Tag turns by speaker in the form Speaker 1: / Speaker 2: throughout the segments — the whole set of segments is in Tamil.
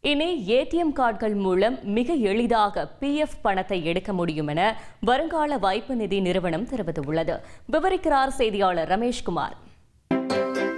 Speaker 1: இனி ஏடிஎம் கார்டுகள் மூலம் மிக எளிதாக பிஎஃப் பணத்தை எடுக்க முடியும் என வருங்கால வைப்பு நிதி நிறுவனம் தெரிவித்துள்ளது. விவரிக்கிறார் செய்தியாளர் ரமேஷ்குமார்.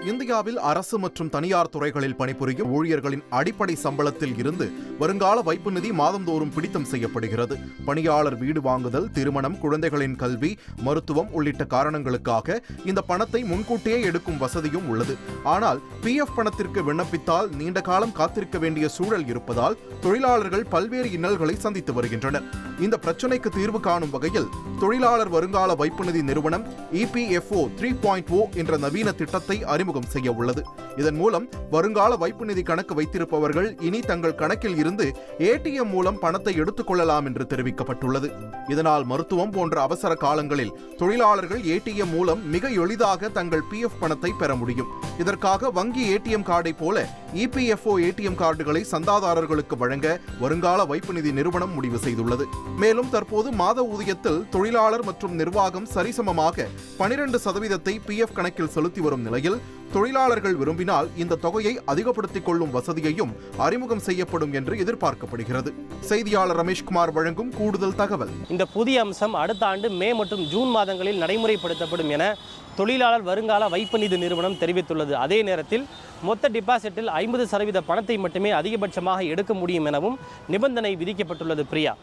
Speaker 2: இந்தியாவில் அரசு மற்றும் தனியார் துறைகளில் பணிபுரியும் ஊழியர்களின் அடிப்படை சம்பளத்தில் இருந்து வருங்கால வைப்பு நிதி மாதந்தோறும் பிடித்தம் செய்யப்படுகிறது. பணியாளர் வீடு வாங்குதல், திருமணம், குழந்தைகளின் கல்வி, மருத்துவம் உள்ளிட்ட காரணங்களுக்காக இந்த பணத்தை முன்கூட்டியே எடுக்கும் வசதியும் உள்ளது. ஆனால் பிஎஃப் பணத்திற்கு விண்ணப்பித்தால் நீண்ட காலம் காத்திருக்க வேண்டிய சூழல் இருப்பதால் தொழிலாளர்கள் பல்வேறு இன்னல்களை சந்தித்து வருகின்றனர். இந்த பிரச்சினைக்கு தீர்வு காணும் வகையில் தொழிலாளர் வருங்கால வைப்பு நிதி நிறுவனம் EPFO 3.0 என்ற நவீன திட்டத்தை அறிமுகம் செய்ய உள்ளது. இதன் மூலம் வருங்கால வைப்பு நிதி கணக்கு வைத்திருப்பவர்கள் இனி தங்கள் கணக்கில் இருந்து ATM மூலம் பணத்தை எடுத்துக் கொள்ளலாம் என்று தெரிவிக்கப்பட்டுள்ளது. இதனால் மருத்துவம் போன்ற அவசர காலங்களில் தொழிலாளர்கள் ATM மூலம் மிக எளிதாக தங்கள் PF பணத்தை பெற முடியும். இதற்காக வங்கி ATM கார்டை போல EPFO ATM கார்டுகளை சந்தாதாரர்களுக்கு வழங்க வருங்கால வைப்பு நிதி நிறுவனம் முடிவு செய்துள்ளது. மேலும் தற்போது மாத ஊதியத்தில் தொழிலாளர் மற்றும் நிர்வாகம் சரிசமமாக 12% PF கணக்கில் செலுத்தி வரும் நிலையில் தொழிலாளர்கள் விரும்பினால் இந்த தொகையை அதிகப்படுத்திக் கொள்ளும் வசதியையும் அறிமுகம் செய்யப்படும் என்று எதிர்பார்க்கப்படுகிறது. செய்தியாளர் ரமேஷ்குமார் வழங்கும் கூடுதல் தகவல்.
Speaker 3: இந்த புதிய அம்சம் அடுத்த ஆண்டு மே மற்றும் ஜூன் மாதங்களில் நடைமுறைப்படுத்தப்படும் என தொழிலாளர் வருங்கால வைப்பு நிதி நிறுவனம் தெரிவித்துள்ளது. அதே நேரத்தில் மொத்த டிபாசிட்டில் 50% பணத்தை மட்டுமே அதிகபட்சமாக எடுக்க முடியும் எனவும் நிபந்தனை விதிக்கப்பட்டுள்ளது. பிரியா,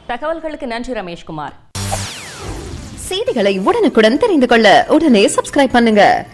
Speaker 1: தகவல்களுக்கு நன்றி ரமேஷ்குமார்.
Speaker 4: செய்திகளை உடனுக்குடன் தெரிந்து கொள்ள உடனே சப்ஸ்கிரைப் பண்ணுங்க.